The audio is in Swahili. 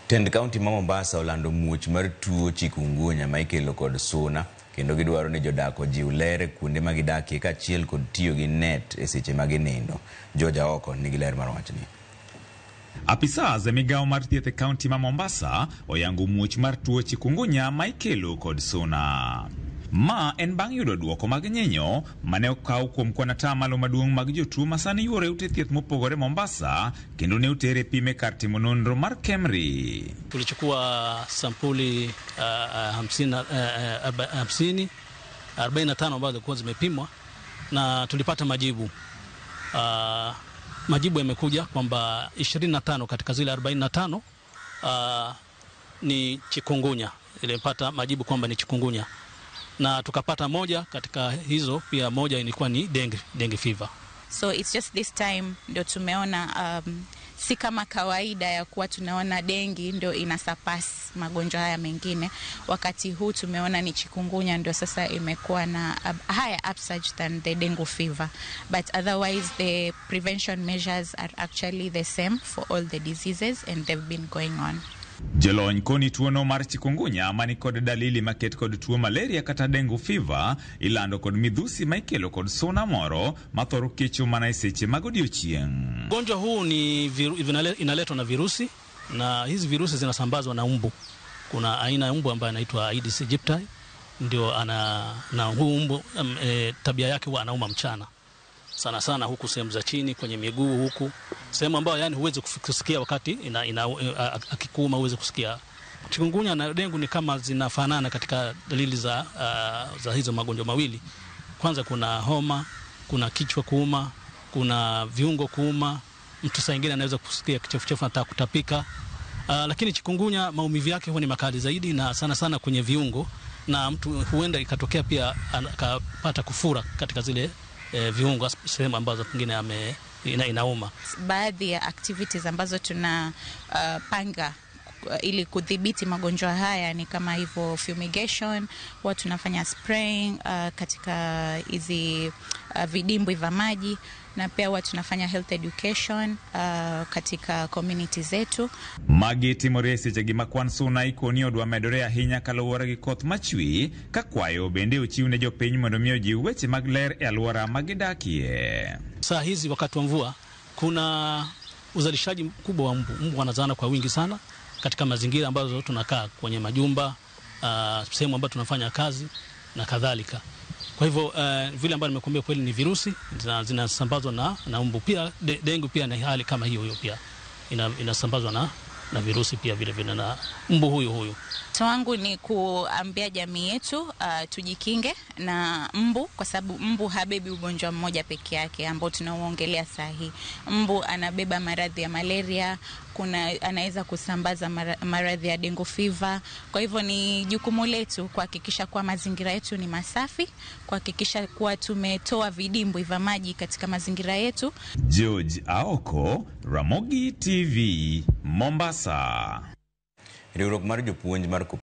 Tend County ma Mombasa olando muoch mar tuo chikungunya ma ikelo kod suna kendo gidwaro ni jodak ojiw ler kuonde ma gidakie kaachiel kod tiyo gi net e seche ma ginindo. Georgia Oko nigi ler mar wachni. Apisa za migao mar thieth e kaunti ma Mombasa oyango muoch mar tuo chikungunya ma ikelo kod suna. Ma en bang' yudo duoko mag nyenyo mane okaw kuom kwan atamalo maduong' mag jotuo masani yuore ute thieth mopogore Mombasa kendo ne utere pime kar timo nonro mar KEMRI. Tulichukua sampuli 45 ambazo zilikuwa zimepimwa na tulipata majibu. Majibu yamekuja kwamba 25 katika zile 45 ni chikungunya. Ilipata majibu kwamba ni chikungunya. Na tukapata moja katika hizo, pia moja ilikuwa ni dengue fever. So it's just this time ndio tumeona si kama kawaida ya kuwa tunaona dengue ndio inasurpass magonjwa haya mengine. Wakati huu tumeona ni chikungunya ndio sasa imekuwa na higher upsurge than the dengue fever, but otherwise the prevention measures are actually the same for all the diseases and they've been going on. Jelony koni tuono mar chikungunya mani kod dalili maket kod tuo malaria kata dengue fever ilando kod midhusi ma ikelo kod suna moro mathoro kecho mana e seche mag odiochieng'. Ugonjwa huu ni inaletwa na virusi, na hizi virusi zinasambazwa na mbu. Kuna aina ya mbu ambaye anaitwa Aedes aegypti, ndio na huu mbu tabia yake huwa anauma mchana. Sana sana huku sehemu za chini kwenye miguu huku. Sehemu ambayo yani huwezi kusikia wakati akikuuma huwezi kusikia. Chikungunya na dengue ni kama zinafanana katika dalili za hizo magonjwa mawili. Kwanza kuna homa, kuna kichwa kuuma, kuna viungo kuuma, mtu saa nyingine anaweza kusikia kichefuchefu na kutapika. Lakini chikungunya maumivu yake huwa ni makali zaidi na sana sana kwenye viungo, na mtu huenda ikatokea pia akapata kufura katika zile viungo sehemu ambazo pengine inauma. Baadhi ya activities ambazo tunapanga ili kudhibiti magonjwa haya ni kama hivyo fumigation, huwa tunafanya spraying katika hizi vidimbwi vya maji, na pia huwa tunafanya health education katika community zetu. Mageti moresi jagima kwan suna ikoni odwa medore ahinya kaluwore gi koth machwi kakwayo bende ochiwne jopiny mondo miyo ji weche mag ler e alwora magidakie. Saa hizi wakati wa mvua kuna uzalishaji mkubwa wa mbu. Mbu wanazaana kwa wingi sana katika mazingira ambazo tunakaa, kwenye majumba, sehemu ambazo tunafanya kazi na kadhalika. Kwa hivyo vile ambavyo nimekuambia kweli ni virusi zinasambazwa na mbu. Pia dengue pia ni hali kama hiyo pia inasambazwa na virusi pia vile na mbu huyu. Wangu ni kuambia jamii yetu tujikinge na mbu, kwa sababu mbu habebi ugonjwa mmoja peke yake ambao tunaoongelea sahi. Mbu anabeba maradhi ya malaria, anaweza kusambaza maradhi ya dengue fever. Kwa hivyo ni jukumu letu kuhakikisha kuwa mazingira yetu ni masafi, kuhakikisha kuwa tumetoa vidimbwi vya maji katika mazingira yetu. George Aoko, Ramogi TV, Mombasa. Riwruok mar jopuonj mar